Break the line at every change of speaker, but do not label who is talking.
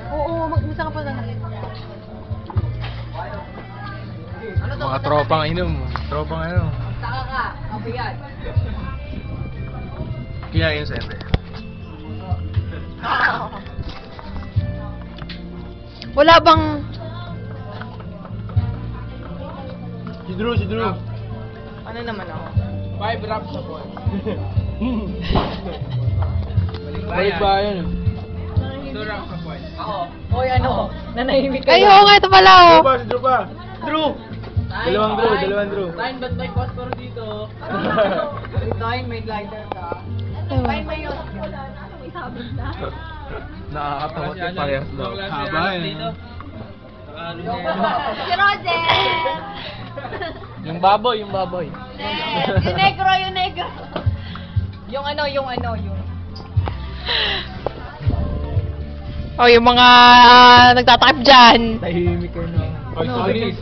Oo, mag-isa ka pa lang.
Mga tropang inom. Tropang ano.
Taka ka, mabigat.
Kaya yun sa ente.
Wala bang...
Si Drew.
Ano naman ako?
5 wraps sa boy.
Balik ba yun?
2 wraps sa boy.
Oy, ano? Nanahimik ka. Ay, oo nga, ito pala, oh.
Si Drew pa. Drew! Dalawang Drew.
Tain, ba't may phosphor dito?
Tain, may glider ka. Tain, may yun. May sabit na.
Nakakatakot yung parehas daw. Haba
dito.
Si Roger!
Yung baboy.
Yung negro. Yung Oh, yung mga nagtatakip dyan.
Tahimik ka na. Ay, sorry.